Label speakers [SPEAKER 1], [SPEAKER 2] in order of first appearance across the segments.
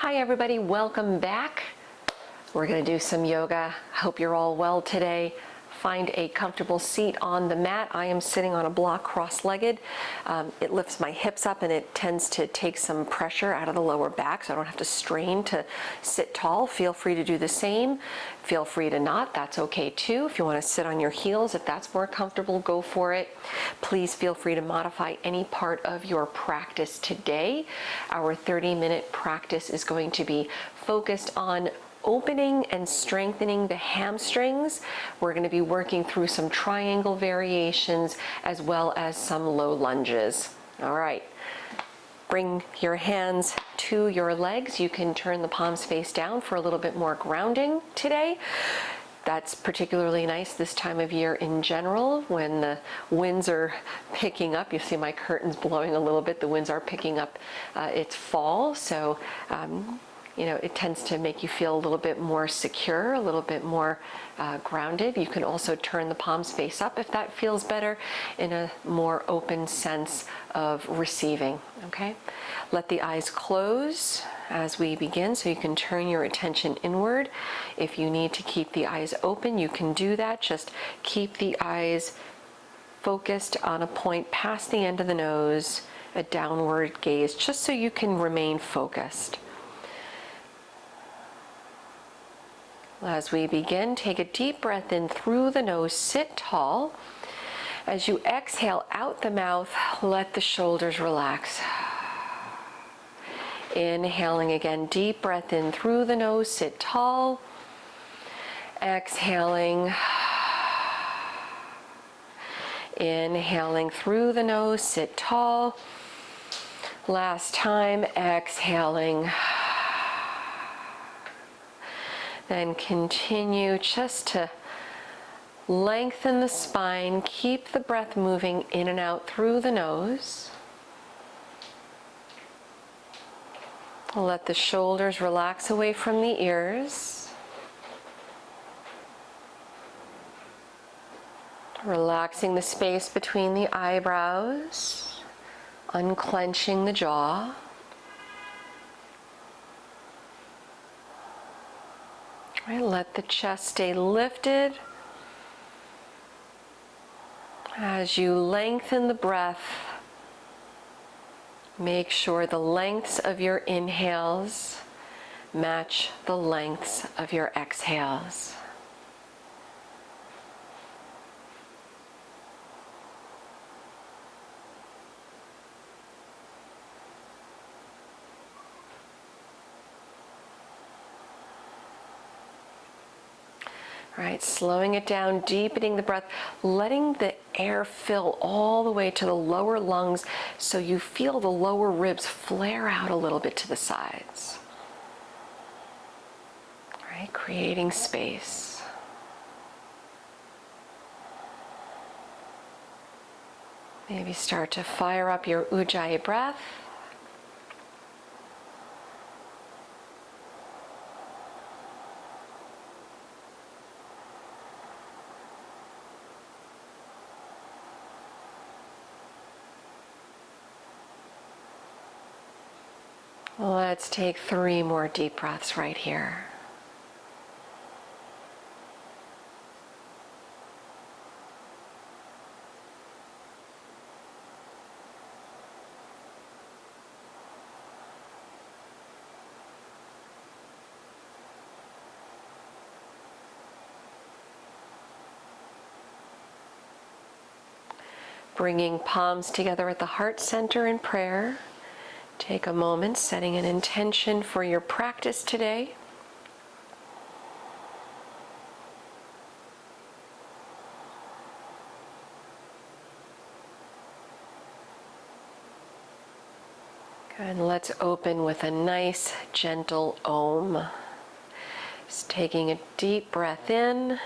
[SPEAKER 1] Hi everybody, welcome back. We're going to do some yoga. Hope you're all well today. Find a comfortable seat on the mat. I am sitting on a block cross-legged. It lifts my hips up and it tends to take some pressure out of the lower back so I don't have to strain to sit tall. Feel free to do the same. Feel free to not, that's okay too. If you want to sit on your heels, if that's more comfortable, go for it. Please feel free to modify any part of your practice today. Our 30-minute practice is going to be focused on opening and strengthening the hamstrings. We're going to be working through some triangle variations as well as some low lunges. All right. Bring your hands to your legs. You can turn the palms face down for a little bit more grounding today. That's particularly nice this time of year in general when the winds are picking up. You see my curtains blowing a little bit. The winds are picking up. It's fall, so it tends to make you feel a little bit more secure, a little bit more grounded. You can also turn the palms face up if that feels better in a more open sense of receiving, okay? Let the eyes close as we begin so you can turn your attention inward. If you need to keep the eyes open, you can do that. Just keep the eyes focused on a point past the end of the nose, a downward gaze, just so you can remain focused. As we begin, take a deep breath in through the nose, sit tall. As you exhale out the mouth, let the shoulders relax. Inhaling again, deep breath in through the nose, sit tall. Exhaling. Inhaling through the nose, sit tall. Last time, exhaling. Then continue just to lengthen the spine. Keep the breath moving in and out through the nose. Let the shoulders relax away from the ears. Relaxing the space between the eyebrows, unclenching the jaw. Right, let the chest stay lifted. As you lengthen the breath, make sure the lengths of your inhales match the lengths of your exhales. All right, slowing it down, deepening the breath, letting the air fill all the way to the lower lungs so you feel the lower ribs flare out a little bit to the sides. All right, creating space. Maybe start to fire up your Ujjayi breath. Let's take 3 more deep breaths right here. Bringing palms together at the heart center in prayer. Take a moment, setting an intention for your practice today. And let's open with a nice, gentle Om. Just taking a deep breath in.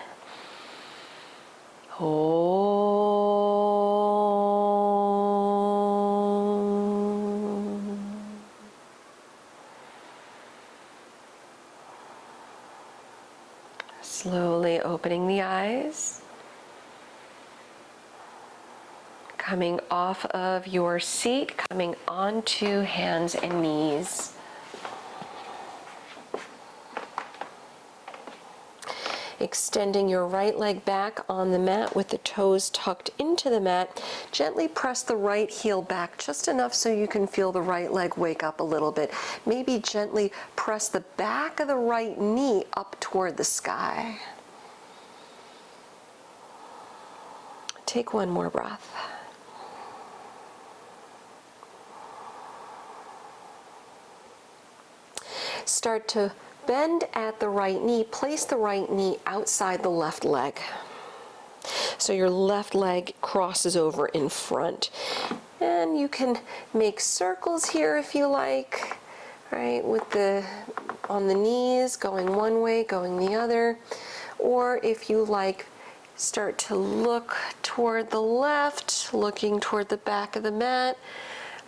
[SPEAKER 1] Slowly opening the eyes. Coming off of your seat, coming onto hands and knees. Extending your right leg back on the mat with the toes tucked into the mat. Gently press the right heel back just enough so you can feel the right leg wake up a little bit. Maybe gently press the back of the right knee up toward the sky. Take one more breath. Start to bend at the right knee. Place the right knee outside the left leg. So your left leg crosses over in front. And you can make circles here if you like, right? With on the knees, going one way, going the other. Or if you like, start to look toward the left, looking toward the back of the mat,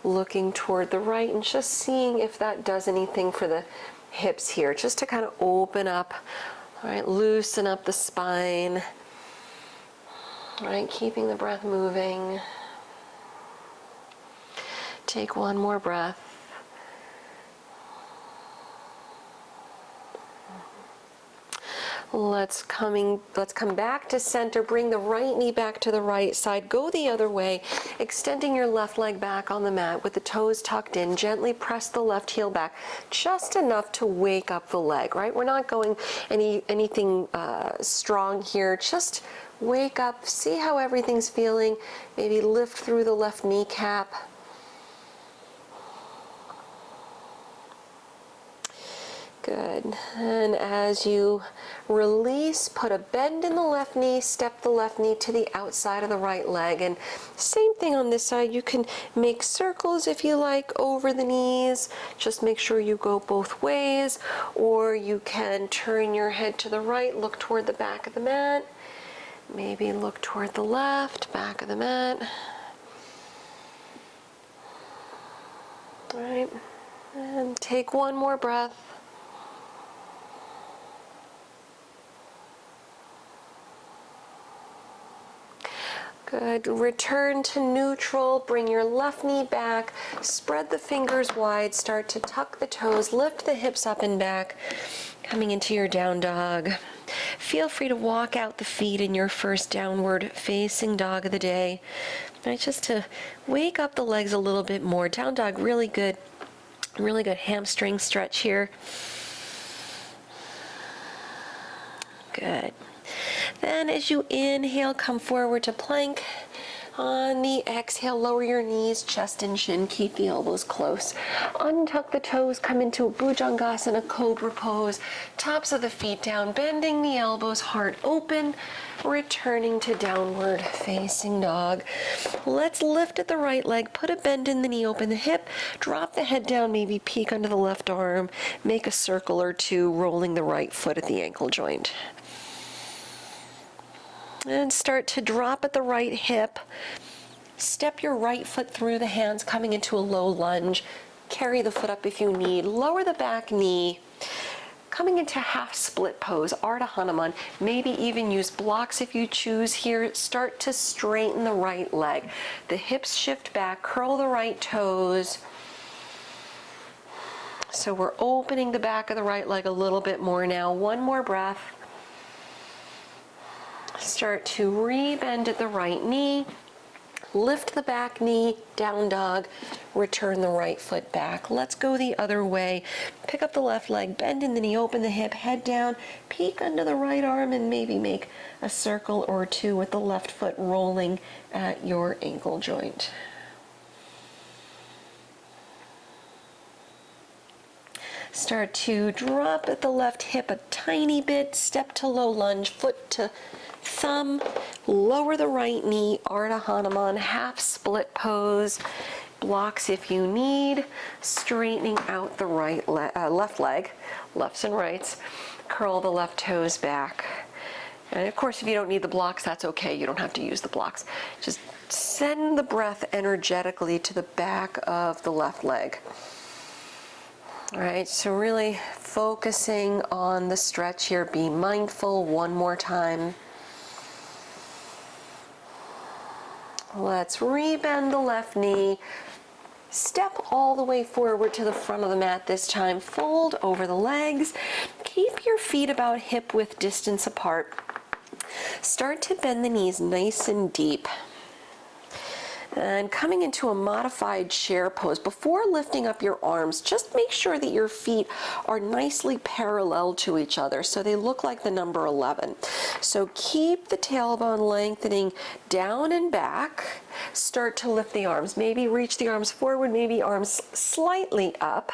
[SPEAKER 1] looking toward the right, and just seeing if that does anything for the hips here, just to kind of open up, all right, loosen up the spine, all right, keeping the breath moving. Take one more breath. Let's come back to center. Bring the right knee back to the right side. Go the other way, extending your left leg back on the mat with the toes tucked in. Gently press the left heel back, just enough to wake up the leg, right? We're not going anything strong here. Just wake up, see how everything's feeling. Maybe lift through the left kneecap. Good. And as you release, put a bend in the left knee, step the left knee to the outside of the right leg. And same thing on this side. You can make circles if you like over the knees. Just make sure you go both ways. Or you can turn your head to the right, look toward the back of the mat. Maybe look toward the left, back of the mat. All right. And take one more breath. Good. Return to neutral. Bring your left knee back. Spread the fingers wide. Start to tuck the toes. Lift the hips up and back. Coming into your down dog. Feel free to walk out the feet in your first downward facing dog of the day. Right, just to wake up the legs a little bit more. Down dog, really good hamstring stretch here. Good. Then as you inhale, come forward to plank. On the exhale, lower your knees, chest and chin, keep the elbows close. Untuck the toes, come into a Bhujangasana, cobra pose. Tops of the feet down, bending the elbows, heart open, returning to downward facing dog. Let's lift at the right leg, put a bend in the knee, open the hip, drop the head down, maybe peek under the left arm, make a circle or two, rolling the right foot at the ankle joint. And start to drop at the right hip. Step your right foot through the hands, coming into a low lunge. Carry the foot up if you need. Lower the back knee. Coming into half split pose, Ardha Hanuman. Maybe even use blocks if you choose here. Start to straighten the right leg. The hips shift back, curl the right toes. So we're opening the back of the right leg a little bit more now. One more breath. Start to rebend at the right knee, lift the back knee, down dog, return the right foot back. Let's go the other way. Pick up the left leg, bend in the knee, open the hip, head down, peek under the right arm, and maybe make a circle or two with the left foot rolling at your ankle joint. Start to drop at the left hip a tiny bit, step to low lunge, foot to thumb, lower the right knee, Ardha Hanuman, half split pose, blocks if you need, straightening out the left leg, lefts and rights, curl the left toes back. And of course, if you don't need the blocks, that's okay. You don't have to use the blocks. Just send the breath energetically to the back of the left leg. All right, so really focusing on the stretch here. Be mindful. One more time. Let's rebend the left knee, Step all the way forward to the front of the mat this time. Fold over the legs. Keep your feet about hip width distance apart. Start to bend the knees nice and deep. And coming into a modified chair pose, before lifting up your arms, just make sure that your feet are nicely parallel to each other so they look like the number 11. So keep the tailbone lengthening down and back. Start to lift the arms. Maybe reach the arms forward, maybe arms slightly up.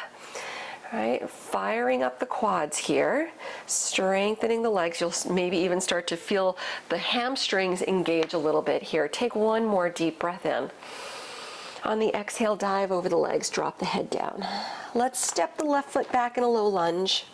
[SPEAKER 1] Right, firing up the quads here, strengthening the legs. You'll maybe even start to feel the hamstrings engage a little bit here. Take one more deep breath in. On the exhale, dive over the legs, drop the head down. Let's step the left foot back in a low lunge.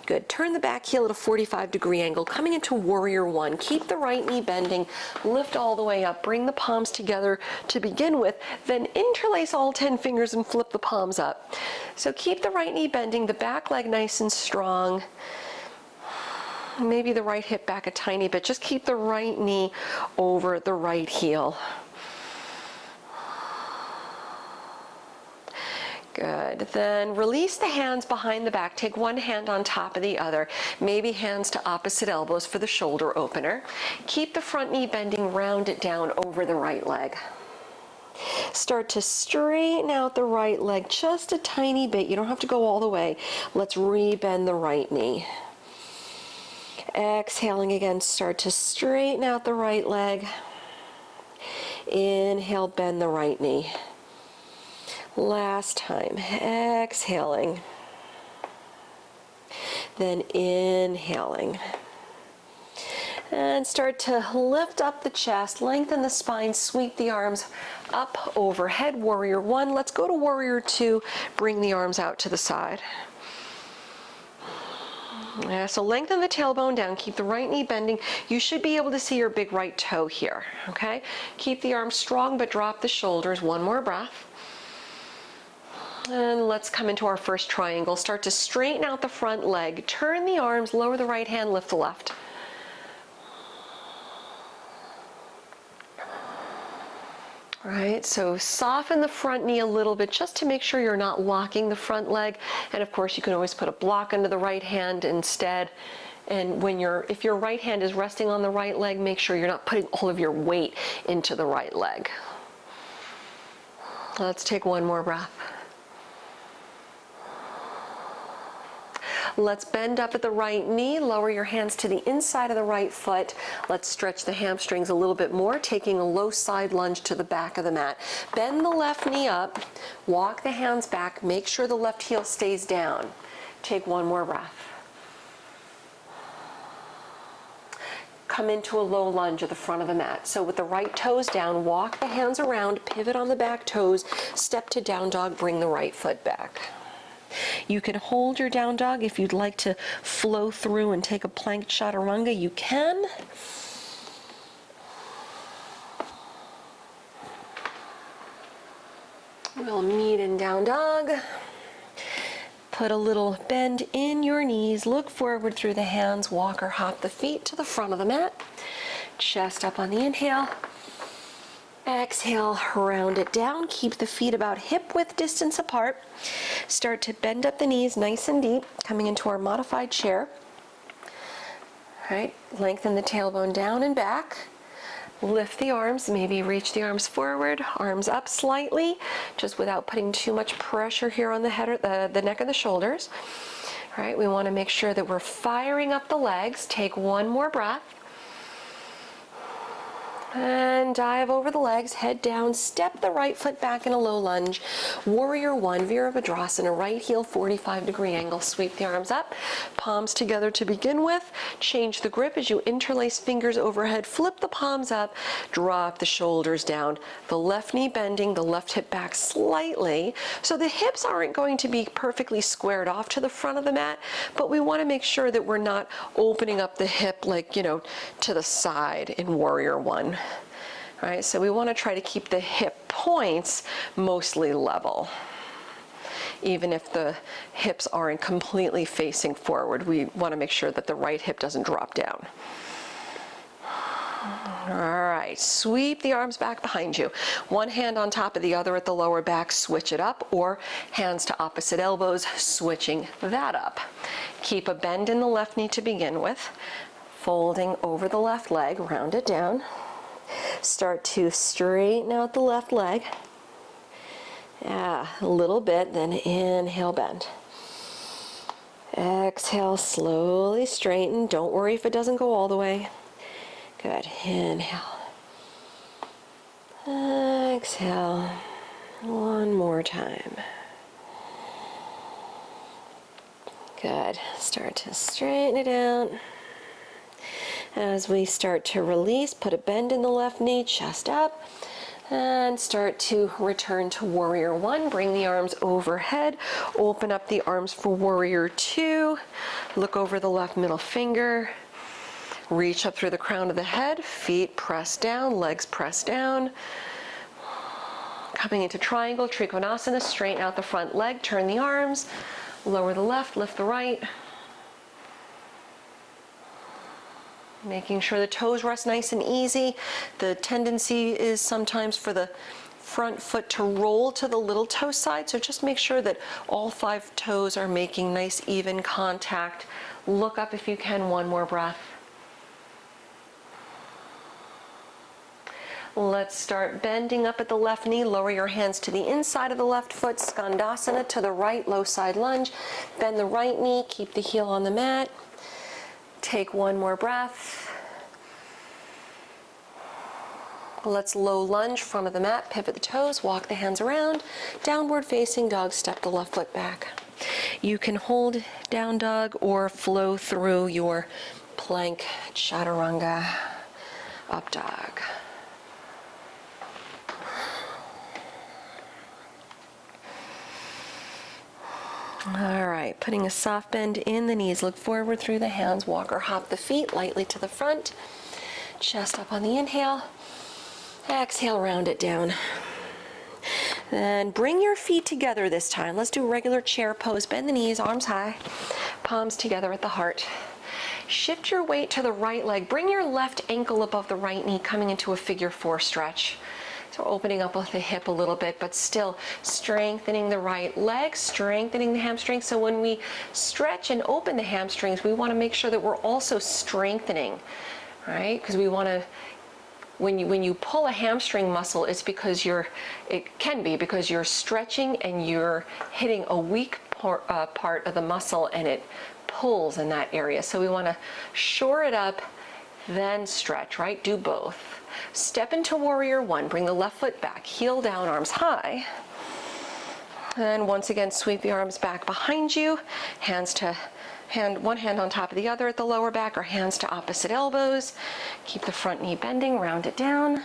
[SPEAKER 1] Good. Turn the back heel at a 45-degree angle, coming into warrior one. Keep the right knee bending, lift all the way up, bring the palms together to begin with, then interlace all 10 fingers and flip the palms up. So keep the right knee bending, the back leg nice and strong. Maybe the right hip back a tiny bit. Just keep the right knee over the right heel. Good. Then release the hands behind the back. Take one hand on top of the other. Maybe hands to opposite elbows for the shoulder opener. Keep the front knee bending, round it down over the right leg. Start to straighten out the right leg just a tiny bit. You don't have to go all the way. Let's rebend the right knee. Exhaling again, start to straighten out the right leg. Inhale, bend the right knee. Last time, exhaling, then inhaling. And start to lift up the chest, lengthen the spine, sweep the arms up overhead, warrior one. Let's go to warrior two, bring the arms out to the side. Yeah, so lengthen the tailbone down, keep the right knee bending. You should be able to see your big right toe here, okay? Keep the arms strong, but drop the shoulders. One more breath. And let's come into our first triangle. Start to straighten out the front leg. Turn the arms, lower the right hand, lift the left. All right, so soften the front knee a little bit just to make sure you're not locking the front leg. And of course, you can always put a block under the right hand instead. And if your right hand is resting on the right leg, make sure you're not putting all of your weight into the right leg. Let's take one more breath. Let's bend up at the right knee, lower your hands to the inside of the right foot. Let's stretch the hamstrings a little bit more, taking a low side lunge to the back of the mat. Bend the left knee up, walk the hands back, make sure the left heel stays down. Take one more breath. Come into a low lunge at the front of the mat. So with the right toes down, walk the hands around, pivot on the back toes, step to down dog, bring the right foot back. You can hold your down dog. If you'd like to flow through and take a plank chaturanga, you can. We'll meet in down dog. Put a little bend in your knees, look forward through the hands, walk or hop the feet to the front of the mat. Chest up on the inhale. Exhale, round it down. Keep the feet about hip width distance apart. Start to bend up the knees nice and deep, coming into our modified chair. All right, lengthen the tailbone down and back. Lift the arms, maybe reach the arms forward, arms up slightly, just without putting too much pressure here on the head or the neck and the shoulders. All right, we want to make sure that we're firing up the legs. Take one more breath. And dive over the legs, head down, step the right foot back in a low lunge. Warrior one, Virabhadrasana, right heel 45-degree angle. Sweep the arms up, palms together to begin with. Change the grip as you interlace fingers overhead. Flip the palms up, drop the shoulders down. The left knee bending, the left hip back slightly. So the hips aren't going to be perfectly squared off to the front of the mat, but we want to make sure that we're not opening up the hip like, to the side in warrior one. All right, so we want to try to keep the hip points mostly level. Even if the hips aren't completely facing forward, we want to make sure that the right hip doesn't drop down. All All right, sweep the arms back behind you. One hand on top of the other at the lower back, switch it up, or hands to opposite elbows, switching that up. Keep a bend in the left knee to begin with. Folding over the left leg, round it down. Start to straighten out the left leg. Yeah, a little bit, then inhale, bend. Exhale, slowly straighten. Don't worry if it doesn't go all the way. Good, inhale. Exhale. One more time. Good, start to straighten it out. As we start to release, put a bend in the left knee, chest up, and start to return to warrior one. Bring the arms overhead, open up the arms for warrior two, look over the left middle finger, reach up through the crown of the head, feet press down, legs press down. Coming into triangle, Trikonasana, straighten out the front leg, turn the arms, lower the left, lift the right. Making sure the toes rest nice and easy. The tendency is sometimes for the front foot to roll to the little toe side, so just make sure that all 5 toes are making nice even contact. Look up if you can, one more breath. Let's start bending up at the left knee. Lower your hands to the inside of the left foot, Skandasana to the right, low side lunge. Bend the right knee, keep the heel on the mat. Take one more breath. Let's low lunge, front of the mat, pivot the toes, walk the hands around. Downward facing dog, step the left foot back. You can hold down dog or flow through your plank, chaturanga, up dog. All right, putting a soft bend in the knees, look forward through the hands, walk or hop the feet lightly to the front, chest up on the inhale, exhale, round it down. Then bring your feet together this time. Let's do regular chair pose, bend the knees, arms high, palms together at the heart. Shift your weight to the right leg, bring your left ankle above the right knee, coming into a figure 4 stretch. So opening up with the hip a little bit, but still strengthening the right leg, strengthening the hamstring. So when we stretch and open the hamstrings, we want to make sure that we're also strengthening, right? Because we want to, when you pull a hamstring muscle, it's because it can be because you're stretching and you're hitting a weak part of the muscle and it pulls in that area. So we want to shore it up, then stretch, right? Do both. Step into warrior one, bring the left foot back, heel down, arms high. And once again, sweep the arms back behind you, hands to one hand on top of the other at the lower back, or hands to opposite elbows. Keep the front knee bending, round it down.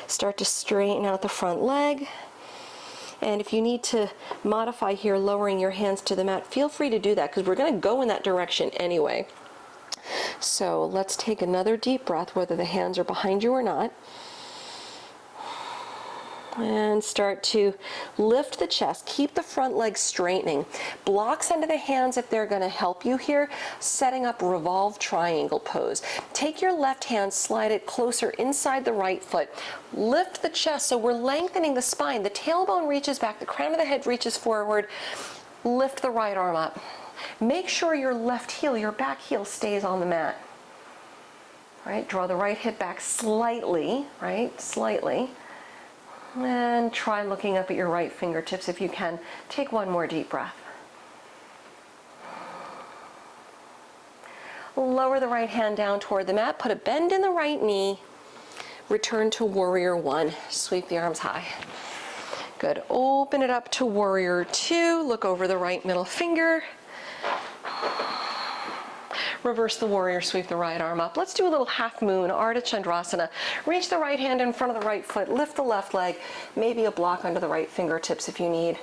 [SPEAKER 1] Start to straighten out the front leg. And if you need to modify here, lowering your hands to the mat, feel free to do that because we're going to go in that direction anyway. So let's take another deep breath, whether the hands are behind you or not. And start to lift the chest. Keep the front leg straightening. Blocks under the hands if they're going to help you here. Setting up Revolved Triangle pose. Take your left hand, slide it closer inside the right foot. Lift the chest so we're lengthening the spine. The tailbone reaches back, the crown of the head reaches forward. Lift the right arm up. Make sure your left heel, your back heel, stays on the mat. Right? Draw the right hip back slightly, right? Slightly. And try looking up at your right fingertips if you can. Take one more deep breath. Lower the right hand down toward the mat. Put a bend in the right knee. Return to warrior one. Sweep the arms high. Good. Open it up to warrior two. Look over the right middle finger. Reverse the warrior, sweep the right arm up. Let's do a little half moon, Ardha Chandrasana. Reach the right hand in front of the right foot, lift the left leg, maybe a block under the right fingertips if you need.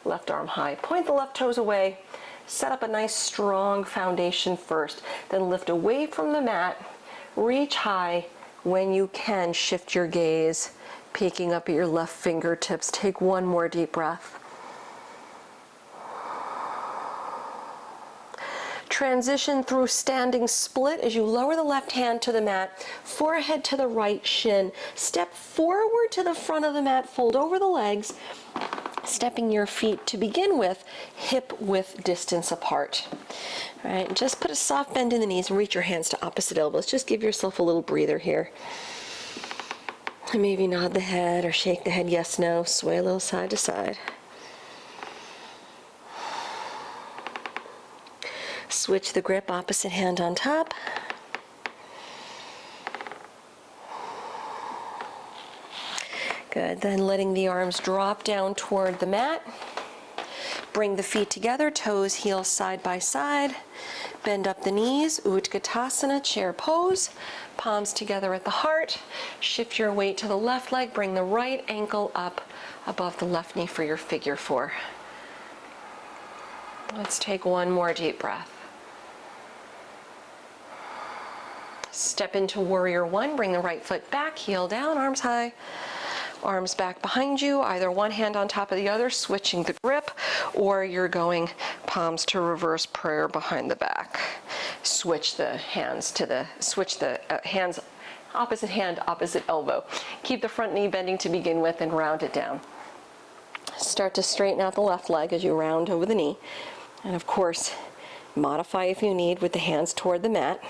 [SPEAKER 1] Left arm high. Point the left toes away. Set up a nice strong foundation first. Then lift away from the mat. Reach high. When you can, shift your gaze, peeking up at your left fingertips. Take one more deep breath. Transition through standing split as you lower the left hand to the mat, forehead to the right shin. Step forward to the front of the mat, fold over the legs, stepping your feet to begin with, hip width distance apart. All right, just put a soft bend in the knees and reach your hands to opposite elbows. Just give yourself a little breather here. And maybe nod the head or shake the head yes, no, sway a little side to side. Switch the grip, opposite hand on top. Good, then letting the arms drop down toward the mat. Bring the feet together, toes, heels side by side. Bend up the knees, Utkatasana, chair pose. Palms together at the heart. Shift your weight to the left leg, bring the right ankle up above the left knee for your figure four. Let's take one more deep breath. Step into warrior one, bring the right foot back, heel down, arms high. Arms back behind you, either one hand on top of the other, switching the grip, or you're going palms to reverse prayer behind the back. Switch the hands to the, hands, opposite hand, opposite elbow. Keep the front knee bending to begin with and round it down. Start to straighten out the left leg as you round over the knee. And of course, modify if you need with the hands toward the mat,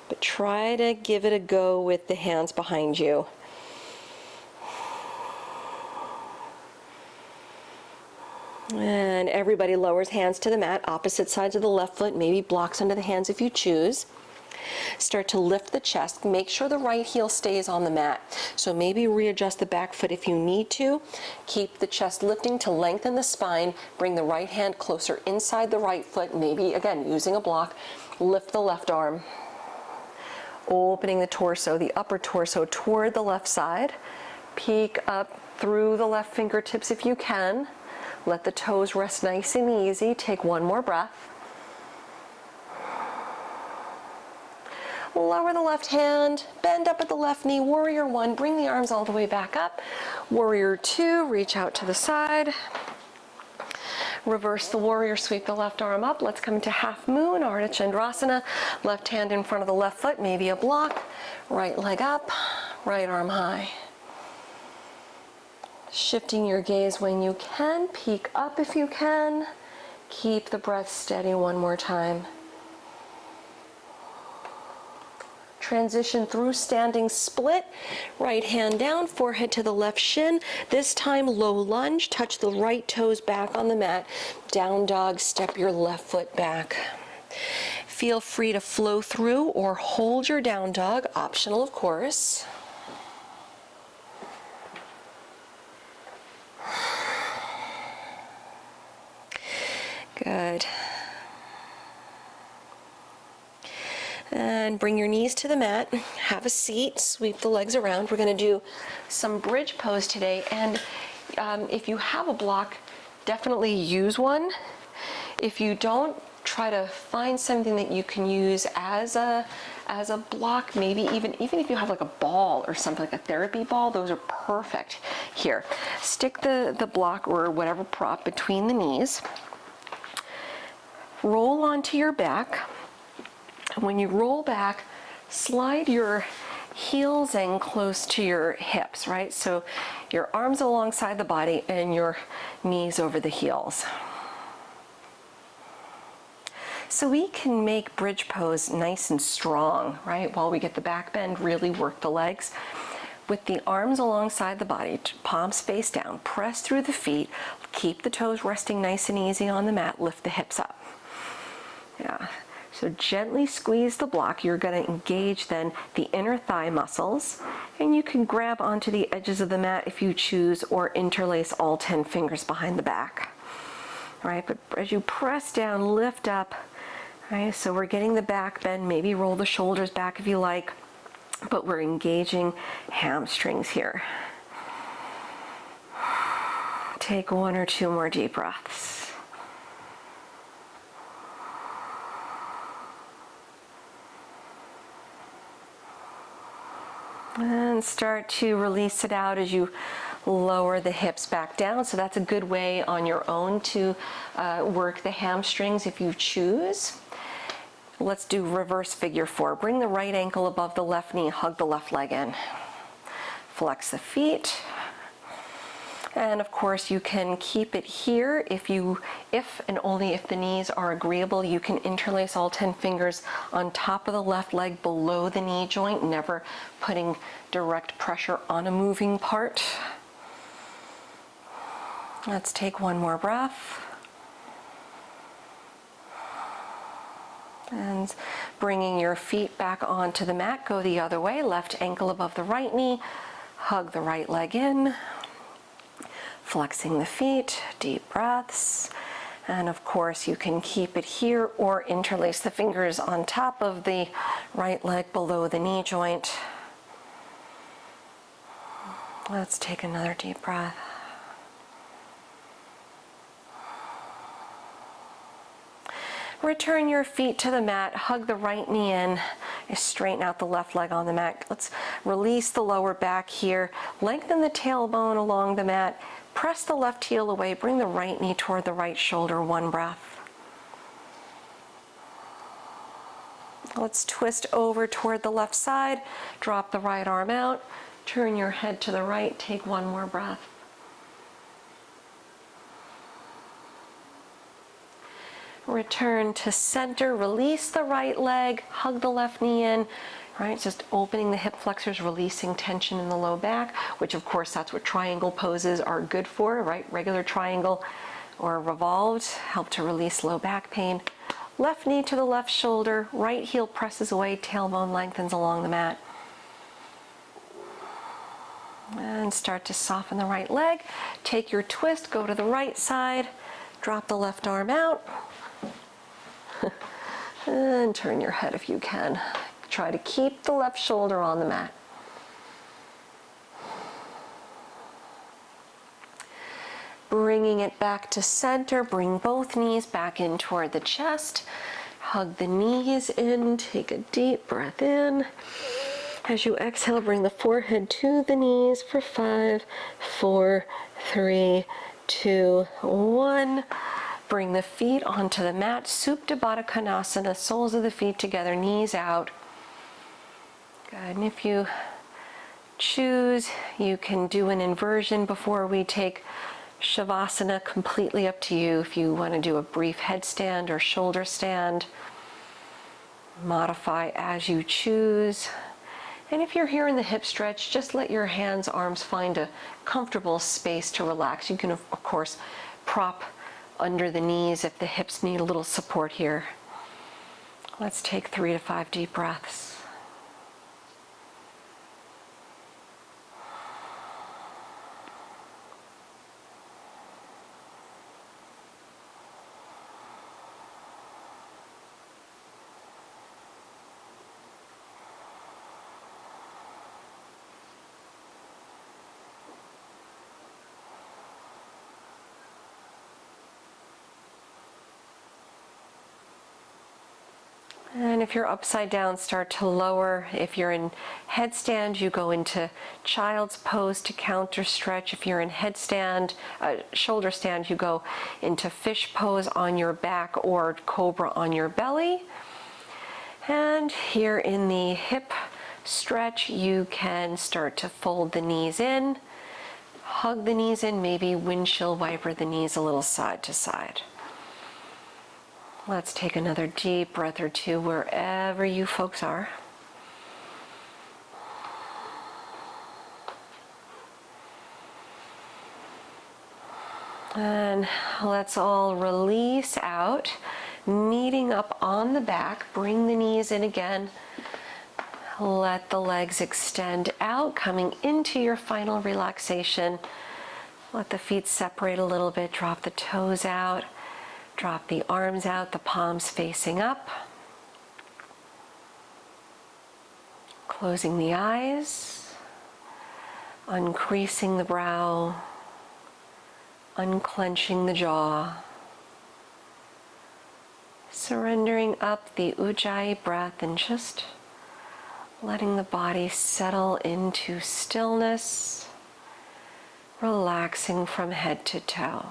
[SPEAKER 1] but try to give it a go with the hands behind you. And everybody lowers hands to the mat, opposite sides of the left foot, maybe blocks under the hands if you choose. Start to lift the chest. Make sure the right heel stays on the mat. So maybe readjust the back foot if you need to. Keep the chest lifting to lengthen the spine. Bring the right hand closer inside the right foot, maybe again using a block. Lift the left arm. Opening the torso, the upper torso toward the left side. Peek up through the left fingertips if you can. Let the toes rest nice and easy. Take one more breath. Lower the left hand, bend up at the left knee, warrior one, bring the arms all the way back up. Warrior two, reach out to the side. Reverse the warrior, sweep the left arm up. Let's come to half moon, Ardha Chandrasana. Left hand in front of the left foot, maybe a block. Right leg up, right arm high. Shifting your gaze when you can, peek up if you can. Keep the breath steady one more time. Transition through standing split. Right hand down, forehead to the left shin. This time low lunge, touch the right toes back on the mat. Down dog, step your left foot back. Feel free to flow through or hold your down dog, optional of course. Good. And bring your knees to the mat, have a seat, sweep the legs around. We're going to do some bridge pose today, and if you have a block, definitely use one. If you don't, try to find something that you can use as a block, maybe even if you have like a ball or something, like a therapy ball, those are perfect here. Stick the block or whatever prop between the knees. Roll onto your back. When you roll back, slide your heels in close to your hips, right? So your arms alongside the body and your knees over the heels. So we can make bridge pose nice and strong, right? While we get the back bend, really work the legs. With the arms alongside the body, palms face down, press through the feet, keep the toes resting nice and easy on the mat, lift the hips up. Yeah, so gently squeeze the block. You're going to engage then the inner thigh muscles, and you can grab onto the edges of the mat if you choose, or interlace all 10 fingers behind the back. All right, but as you press down, lift up. All right, so we're getting the back bend, maybe roll the shoulders back if you like, but we're engaging hamstrings here. Take one or two more deep breaths. And start to release it out as you lower the hips back down. So that's a good way on your own to work the hamstrings if you choose. Let's do reverse figure 4. Bring the right ankle above the left knee, hug the left leg in. Flex the feet. And of course you can keep it here if and only if the knees are agreeable. You can interlace all 10 fingers on top of the left leg below the knee joint, never putting direct pressure on a moving part. Let's take one more breath. And bringing your feet back onto the mat, go the other way, left ankle above the right knee, hug the right leg in, flexing the feet, deep breaths. And of course you can keep it here or interlace the fingers on top of the right leg below the knee joint. Let's take another deep breath. Return your feet to the mat, hug the right knee in, straighten out the left leg on the mat. Let's release the lower back here, lengthen the tailbone along the mat, press the left heel away, bring the right knee toward the right shoulder, one breath. Let's twist over toward the left side, drop the right arm out, turn your head to the right, take one more breath. Return to center, release the right leg, hug the left knee in, right? Just opening the hip flexors, releasing tension in the low back, which of course that's what triangle poses are good for, right? Regular triangle or revolved help to release low back pain. Left knee to the left shoulder, right heel presses away, tailbone lengthens along the mat. And start to soften the right leg. Take your twist, go to the right side, drop the left arm out. And turn your head if you can. Try to keep the left shoulder on the mat. Bringing it back to center, bring both knees back in toward the chest. Hug the knees in, take a deep breath in. As you exhale, bring the forehead to the knees for 5, 4, 3, 2, 1. Bring the feet onto the mat, Supta Baddha Konasana, soles of the feet together, knees out. Good, and if you choose, you can do an inversion before we take Shavasana, completely up to you. If you want to do a brief headstand or shoulder stand, modify as you choose. And if you're here in the hip stretch, just let your hands, arms find a comfortable space to relax. You can, of course, prop under the knees if the hips need a little support here. Let's take 3 to 5 deep breaths. And if you're upside down, start to lower. If you're in headstand, you go into child's pose to counter stretch. If you're in headstand, shoulder stand, you go into fish pose on your back or cobra on your belly. And here in the hip stretch, you can start to fold the knees in, hug the knees in, maybe windshield wiper the knees a little side to side. Let's take another deep breath or two wherever you folks are. And let's all release out, meeting up on the back. Bring the knees in again. Let the legs extend out, coming into your final relaxation. Let the feet separate a little bit, drop the toes out. Drop the arms out, the palms facing up. Closing the eyes, uncreasing the brow, unclenching the jaw. Surrendering up the Ujjayi breath and just letting the body settle into stillness, relaxing from head to toe.